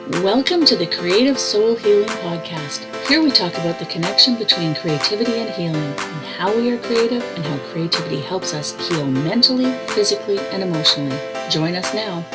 Welcome to the Creative Soul Healing Podcast. Here we talk about the connection between creativity and healing, and how we are creative and how creativity helps us heal mentally, physically, and emotionally. Join us now.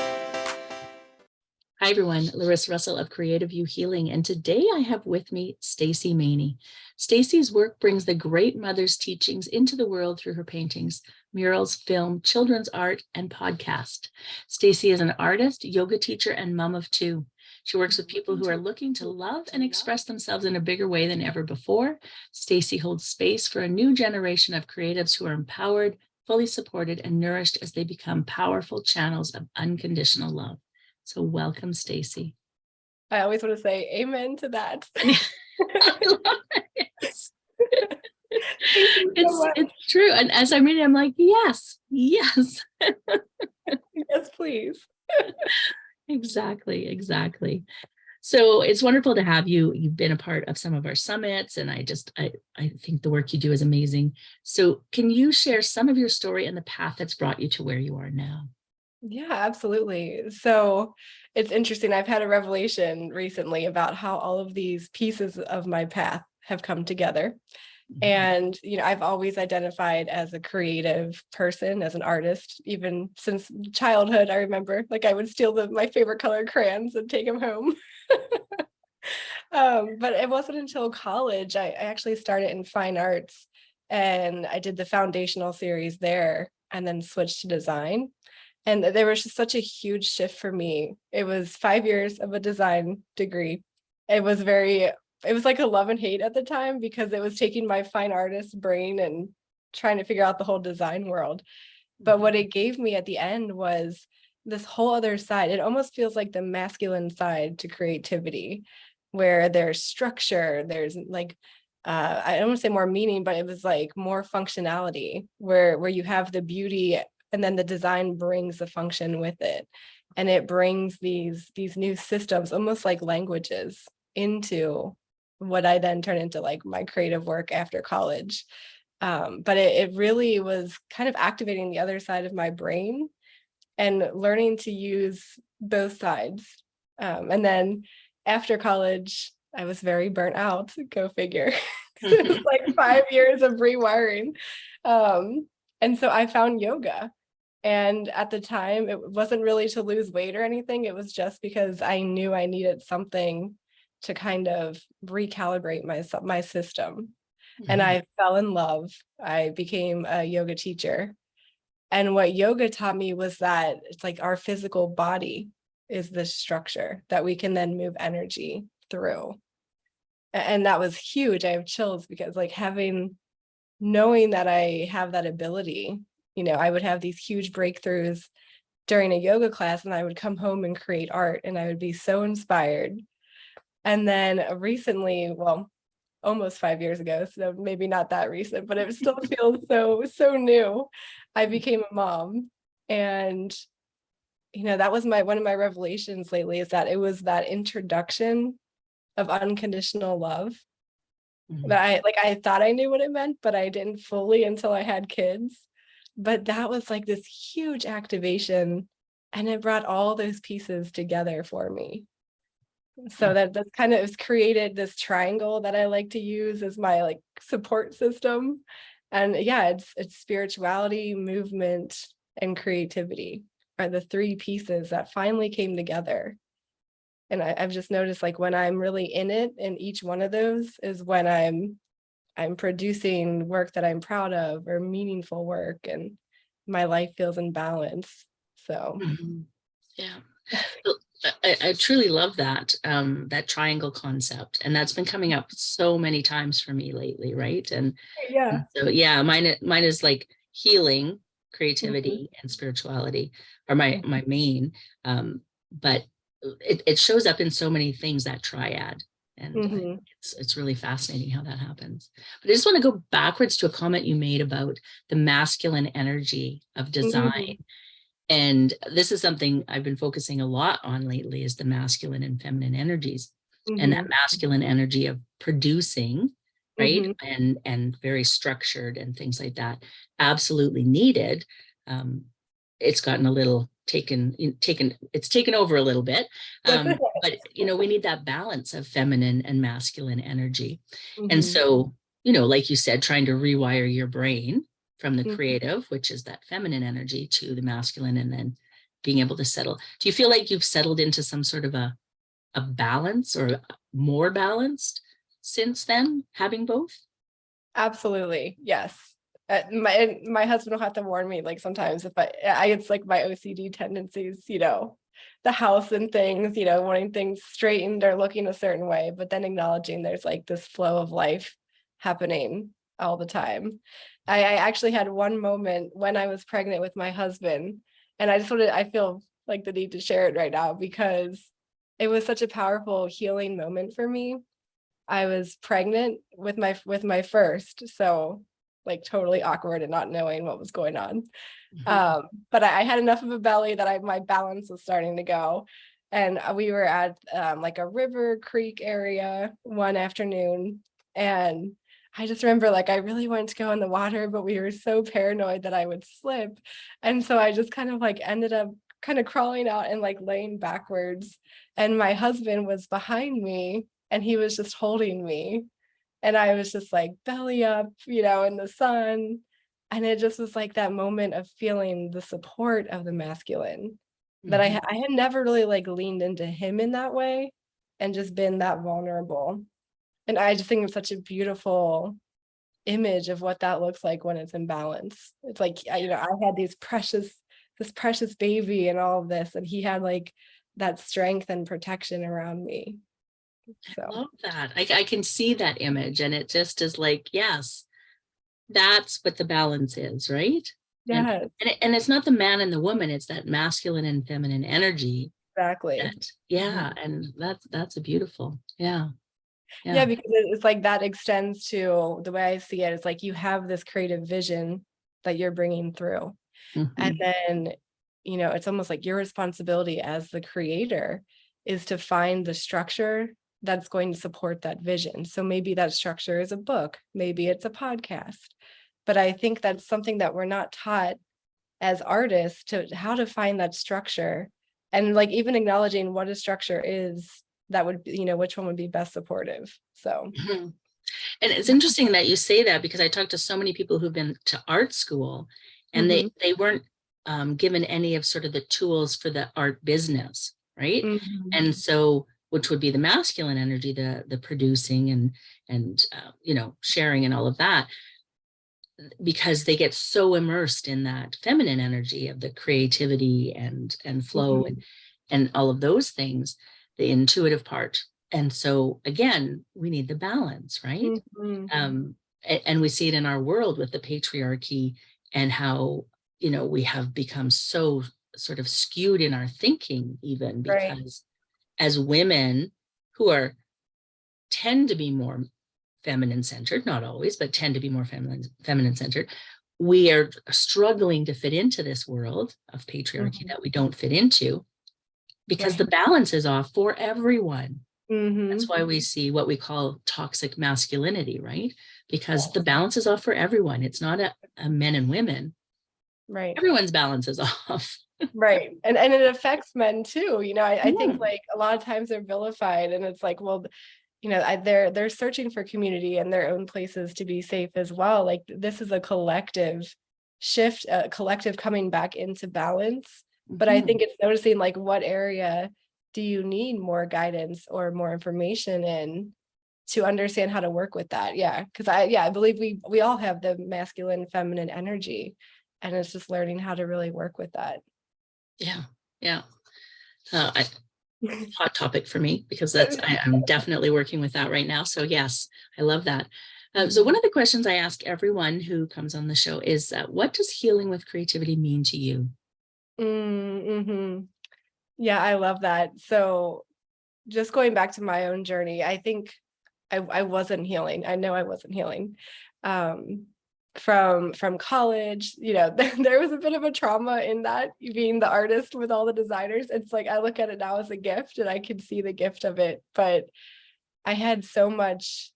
Hi everyone, Larissa Russell of Creative You Healing, and today I have with me Stacey Maney. Stacey's work brings the great mother's teachings into the world through her paintings, murals, film, children's art, and podcast. Stacey is an artist, yoga teacher, and mom of two. She works with people who are looking to love and express themselves in a bigger way than ever before. Stacey holds space for a new generation of creatives who are empowered, fully supported, and nourished as they become powerful channels of unconditional love. So welcome, Stacey. I always want to say amen to that. I love it. It's true. And as I'm reading, I'm like, yes. Yes, please. Exactly. So it's wonderful to have you. You've been a part of some of our summits, and I think the work you do is amazing. So can you share some of your story and the path that's brought you to where you are now? Yeah, absolutely. So it's interesting. I've had a revelation recently about how all of these pieces of my path have come together. And, I've always identified as a creative person, as an artist, even since childhood. I remember I would steal my favorite color crayons and take them home. But it wasn't until college, I actually started in fine arts, and I did the foundational series there and then switched to design. And there was just such a huge shift for me. It was 5 years of a design degree. It was like a love and hate at the time, because it was taking my fine artist brain and trying to figure out the whole design world. But what it gave me at the end was this whole other side. It almost feels like the masculine side to creativity, where there's structure, there's I don't want to say more meaning, but it was like more functionality, where you have the beauty and then the design brings the function with it. And it brings these new systems, almost like languages, into what I then turn into like my creative work after college. But it really was kind of activating the other side of my brain and learning to use both sides. And then after college, I was very burnt out. Go figure. It was like 5 years of rewiring. And so I found yoga. And at the time, it wasn't really to lose weight or anything. It was just because I knew I needed something to kind of recalibrate my system. And I fell in love. I became a yoga teacher. And what yoga taught me was that it's like our physical body is the structure that we can then move energy through. And that was huge. I have chills because knowing that I have that ability, I would have these huge breakthroughs during a yoga class, and I would come home and create art, and I would be so inspired. And then recently, well, almost 5 years ago, so maybe not that recent, but it still feels so new, I became a mom. And that was one of my revelations lately, is that it was that introduction of unconditional love that I thought I knew what it meant, but I didn't fully until I had kids. But that was like this huge activation, and it brought all those pieces together for me. So that's kind of, it's created this triangle that I like to use as my support system. And yeah, it's spirituality, movement, and creativity are the three pieces that finally came together. And I've just noticed when I'm really in it, in each one of those is when I'm producing work that I'm proud of, or meaningful work, and my life feels in balance. So yeah. I truly love that triangle concept, and that's been coming up so many times for me lately, right? And so mine is like healing, creativity, and spirituality are my main, but it shows up in so many things, that triad. And it's really fascinating how that happens. But I just want to go backwards to a comment you made about the masculine energy of design. And this is something I've been focusing a lot on lately, is the masculine and feminine energies, and that masculine energy of producing, right? And very structured and things like that, absolutely needed. it's gotten a little it's taken over a little bit. But we need that balance of feminine and masculine energy. And so, like you said, trying to rewire your brain from the creative, which is that feminine energy, to the masculine, and then being able to settle. Do you feel like you've settled into some sort of a balance, or more balanced since then, having both? Absolutely. Yes. My husband will have to warn me, like, sometimes if I it's like my OCD tendencies, the house and things, wanting things straightened or looking a certain way, but then acknowledging there's like this flow of life happening all the time. I actually had one moment when I was pregnant with my husband, and I feel like the need to share it right now because it was such a powerful healing moment for me. I was pregnant with my first, so like totally awkward and not knowing what was going on. But I had enough of a belly that my balance was starting to go. And we were at like a river creek area one afternoon. And I just remember, like, I really wanted to go in the water, but we were so paranoid that I would slip. And so I just kind of like ended up kind of crawling out and like laying backwards. And my husband was behind me and he was just holding me. And I was just like belly up, in the sun. And it just was like that moment of feeling the support of the masculine that I had never really like leaned into him in that way and just been that vulnerable. And I just think it's such a beautiful image of what that looks like when it's in balance. It's like, I had this precious baby and all of this, and he had like that strength and protection around me. So I love that. I can see that image, and it just is like, yes, that's what the balance is, right? yeah, And it's not the man and the woman, it's that masculine and feminine energy. exactly. And that's a beautiful. Yeah. Yeah, because it's like that extends to the way I see it. It's like you have this creative vision that you're bringing through. And then, it's almost like your responsibility as the creator is to find the structure that's going to support that vision. So maybe that structure is a book, maybe it's a podcast. But I think that's something that we're not taught as artists, to how to find that structure, and like even acknowledging what a structure is that would, which one would be best supportive. So And it's interesting that you say that, because I talked to so many people who've been to art school, and they weren't given any of sort of the tools for the art business, right? And so, which would be the masculine energy, the producing and sharing and all of that, because they get so immersed in that feminine energy of the creativity and flow and all of those things, the intuitive part. And so again, we need the balance, right? And we see it in our world with the patriarchy, and how we have become so sort of skewed in our thinking, even because as women who tend to be more feminine centered, not always, but tend to be more feminine centered, we are struggling to fit into this world of patriarchy that we don't fit into, because the balance is off for everyone. That's why we see what we call toxic masculinity, right? Because the balance is off for everyone. It's not a men and women. Right. Everyone's balance is off. Right. And it affects men too. I think like a lot of times they're vilified, and it's like, well, they're searching for community and their own places to be safe as well. Like, this is a collective shift, a collective coming back into balance. But I think it's noticing, like, what area do you need more guidance or more information in to understand how to work with that? Yeah. Because I believe we all have the masculine, feminine energy, and it's just learning how to really work with that. Yeah. Hot topic for me, because I'm definitely working with that right now. So yes, I love that. So one of the questions I ask everyone who comes on the show is, what does healing with creativity mean to you? Yeah, I love that. So just going back to my own journey, I think I wasn't healing. I know I wasn't healing. From college, there was a bit of a trauma in that, being the artist with all the designers. It's like, I look at it now as a gift, and I can see the gift of it, but I had so much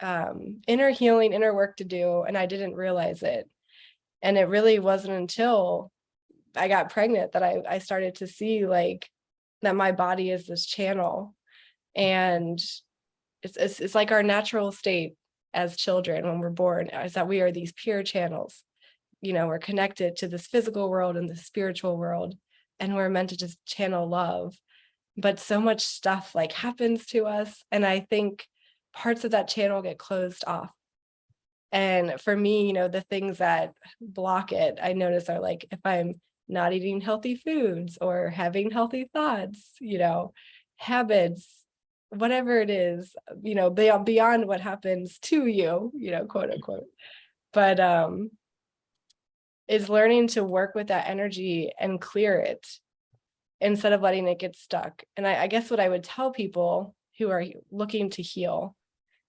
inner healing, inner work to do, and I didn't realize it. And it really wasn't until I got pregnant that I started to see like that my body is this channel, and it's like our natural state as children when we're born is that we are these pure channels. We're connected to this physical world and the spiritual world, and we're meant to just channel love. But so much stuff like happens to us, and I think parts of that channel get closed off. And for me, the things that block it, I notice are like if I'm not eating healthy foods or having healthy thoughts, habits, whatever it is, beyond what happens to you, quote unquote. But is learning to work with that energy and clear it instead of letting it get stuck. And I guess what I would tell people who are looking to heal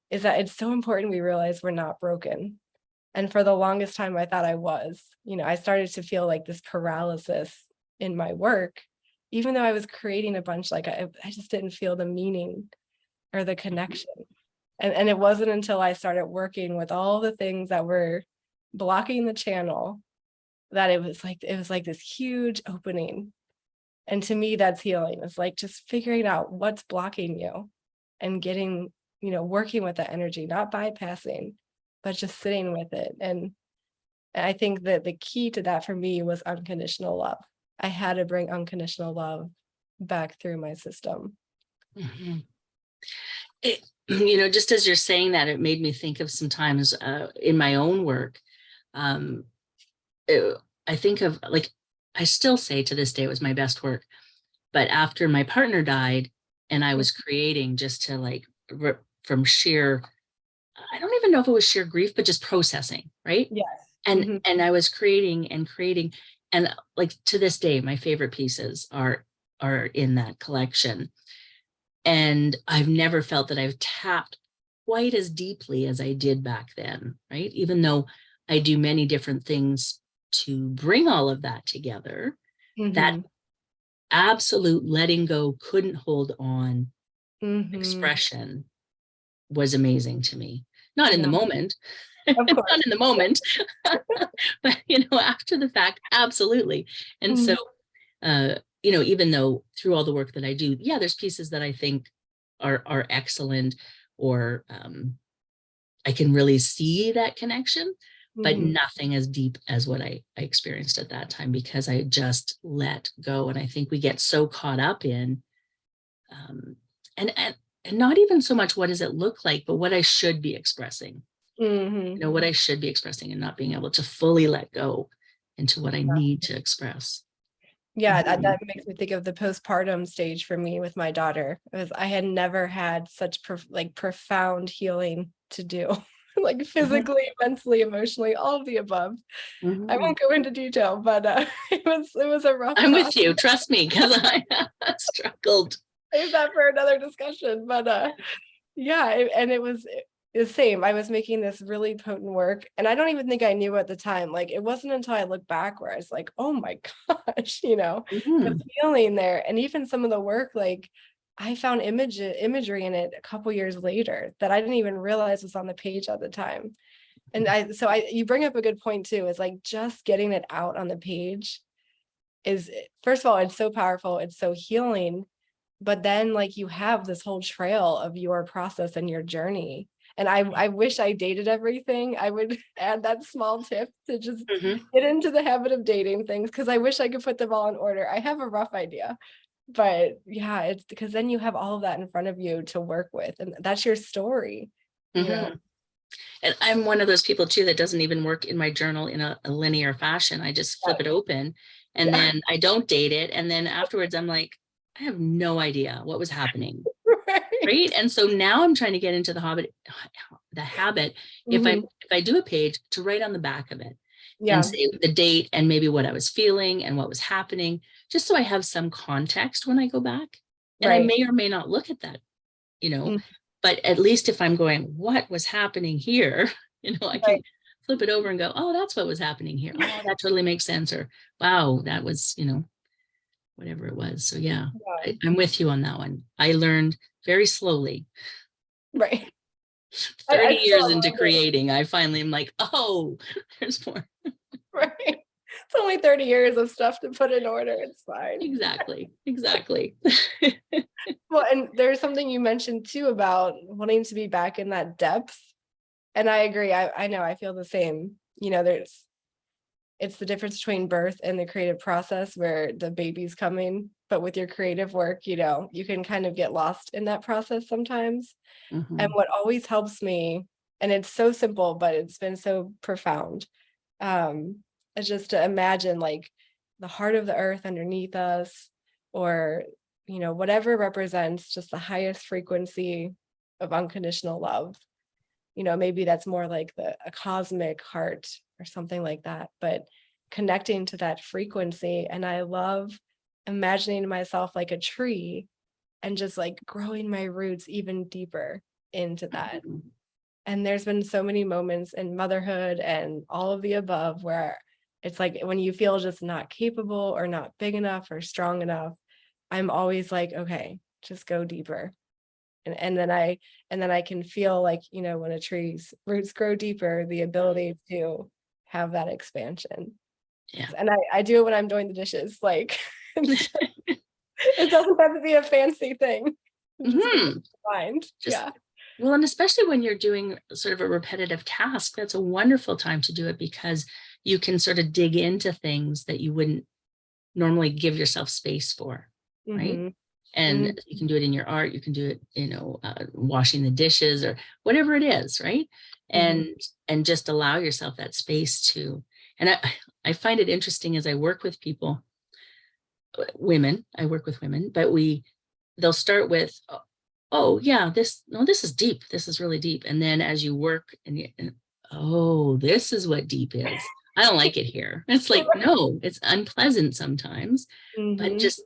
is that it's so important we realize we're not broken. And for the longest time, I thought I was. I started to feel like this paralysis in my work, even though I was creating a bunch, like I just didn't feel the meaning or the connection. And it wasn't until I started working with all the things that were blocking the channel that it was like this huge opening. And to me, that's healing. It's like just figuring out what's blocking you and getting, working with that energy, not bypassing, but just sitting with it. And I think that the key to that for me was unconditional love. I had to bring unconditional love back through my system. Mm-hmm. Just as you're saying that, it made me think of some times in my own work. I think of like, I still say to this day it was my best work. But after my partner died and I was creating just to like, from sheer, I don't even know if it was sheer grief, but just processing, right? Yes. And I was creating, and like to this day, my favorite pieces are in that collection. And I've never felt that I've tapped quite as deeply as I did back then, right? Even though I do many different things to bring all of that together, that absolute letting go, couldn't hold on expression was amazing to me. Not in the moment, of course. not in the moment, but after the fact, absolutely. And so, even though through all the work that I do, there's pieces that I think are excellent, or I can really see that connection, but nothing as deep as what I experienced at that time, because I just let go. And I think we get so caught up in, and not even so much what does it look like, but what I should be expressing, what I should be expressing, and not being able to fully let go into what I need to express. Yeah, that makes me think of the postpartum stage for me with my daughter. I had never had such profound healing to do, like physically, mentally, emotionally, all of the above. I won't go into detail, but it was a rough I'm process. with you, trust me, because I struggled. Save that for another discussion, but and it was the same. I was making this really potent work, and I don't even think I knew at the time. Like, it wasn't until I looked back where I was like, oh my gosh, the feeling there. And even some of the work, like I found imagery in it a couple years later that I didn't even realize was on the page at the time. And you bring up a good point too, is like just getting it out on the page is, first of all, it's so powerful, it's so healing. But then like you have this whole trail of your process and your journey. And I wish I dated everything. I would add that small tip to just get into the habit of dating things, because I wish I could put them all in order. I have a rough idea, but yeah, it's because then you have all of that in front of you to work with, and that's your story, And I'm one of those people too that doesn't even work in my journal in a linear fashion. I just flip it open, and then I don't date it. And then afterwards I'm like, I have no idea what was happening. Right. And so now I'm trying to get into the habit, if I do a page, to write on the back of it and say the date and maybe what I was feeling and what was happening, just so I have some context when I go back. And I may or may not look at that, but at least if I'm going, what was happening here, I can flip it over and go, oh, that's what was happening here. Oh, that totally makes sense. Or, wow, that was, whatever it was. So I'm with you on that one. I learned very slowly. 30 years into creating, I finally am like, oh, there's more. It's only 30 years of stuff to put in order. It's fine. Exactly. Exactly. Well, and there's something you mentioned too about wanting to be back in that depth. And I agree. I know I feel the same. It's the difference between birth and the creative process where the baby's coming. But with your creative work, you can kind of get lost in that process sometimes. And what always helps me, and it's so simple, but it's been so profound, is just to imagine like the heart of the earth underneath us, or, whatever represents just the highest frequency of unconditional love. Maybe that's more like a cosmic heart or something like that, but connecting to that frequency. And I love imagining myself like a tree and just like growing my roots even deeper into that. And there's been so many moments in motherhood and all of the above where it's like when you feel just not capable or not big enough or strong enough, I'm always like, okay, just go deeper. And then I can feel like, when a tree's roots grow deeper, the ability to have that expansion. Yeah. And I do it when I'm doing the dishes. Like it doesn't have to be a fancy thing. Mind. Yeah. Well, and especially when you're doing sort of a repetitive task, that's a wonderful time to do it, because you can sort of dig into things that you wouldn't normally give yourself space for, right? And you can do it in your art, you can do it, washing the dishes or whatever it is, right? And just allow yourself that space to, and I find it interesting as I work with people, I work with women, but they'll start with, oh yeah, this is deep. This is really deep. And then as you work oh, this is what deep is. I don't like it here. It's like, no, it's unpleasant sometimes, but just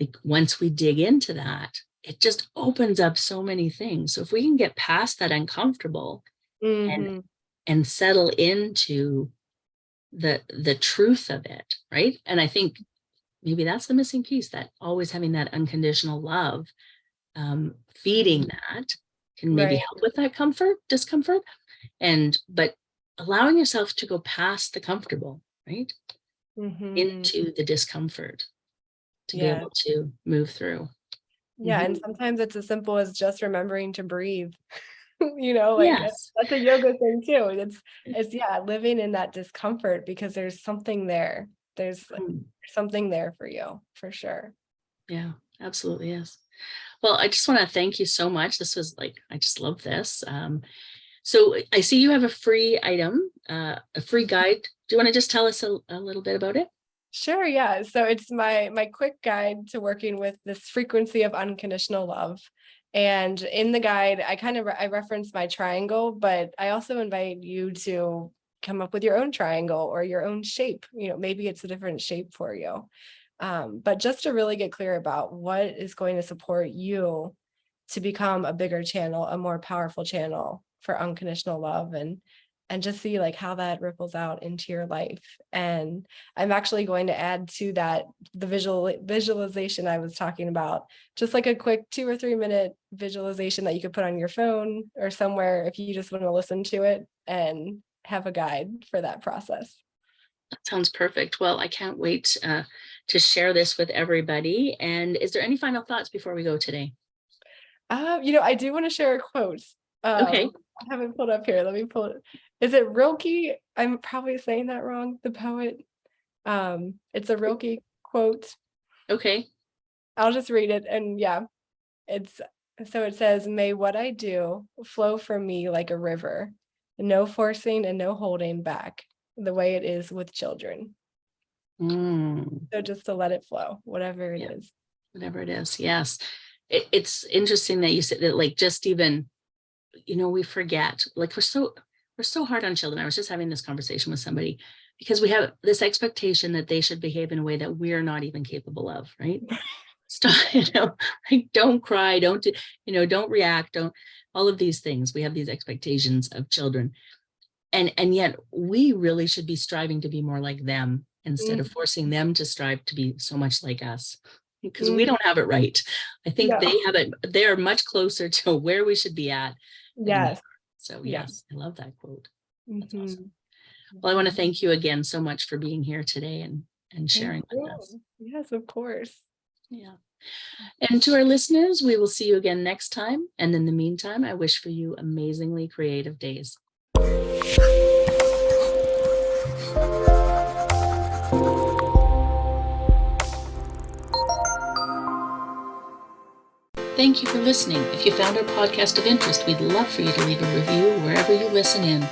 like once we dig into that, it just opens up so many things. So if we can get past that uncomfortable and settle into the truth of it, right? And I think maybe that's the missing piece, that always having that unconditional love, feeding that can maybe help with that discomfort, but allowing yourself to go past the comfortable, right? Into the discomfort to be able to move through. Yeah. And sometimes it's as simple as just remembering to breathe. Yes. That's a yoga thing too. It's living in that discomfort because there's something there. There's something there for you, for sure. Yeah, absolutely is. Well, I just want to thank you so much. This was I just love this. So I see you have a free item, a free guide. Do you want to just tell us a little bit about it? Sure, yeah. So it's my quick guide to working with this frequency of unconditional love. And in the guide, I reference my triangle, but I also invite you to come up with your own triangle or your own shape. Maybe it's a different shape for you. But just to really get clear about what is going to support you to become a bigger channel, a more powerful channel for unconditional love, and just see like how that ripples out into your life. And I'm actually going to add to that the visualization I was talking about, just like a quick 2 or 3 minute visualization that you could put on your phone or somewhere if you just want to listen to it and have a guide for that process. That sounds perfect. Well, I can't wait to share this with everybody. And is there any final thoughts before we go today? I do want to share a quote. Okay. I have it pulled up here. Let me pull it. Is it Rilke? I'm probably saying that wrong. The poet. It's a Rilke quote. Okay. I'll just read it. And it says, "May what I do flow from me like a river, no forcing and no holding back, the way it is with children." So just to let it flow, whatever it is. Whatever it is. Yes. It's interesting that you said that, just even, we forget, we're so hard on children. I was just having this conversation with somebody because we have this expectation that they should behave in a way that we're not even capable of, right? Stop, don't cry, don't react, don't, all of these things. We have these expectations of children. And yet we really should be striving to be more like them instead of forcing them to strive to be so much like us, because we don't have it right. I think they have it. They're much closer to where we should be at. Yes. So yes, I love that quote. That's awesome. Well, I want to thank you again so much for being here today and Thank sharing with you. us. Yes, of course. Yeah. And to our listeners, we will see you again next time. And in the meantime, I wish for you amazingly creative days. Thank you for listening. If you found our podcast of interest, we'd love for you to leave a review wherever you listen in.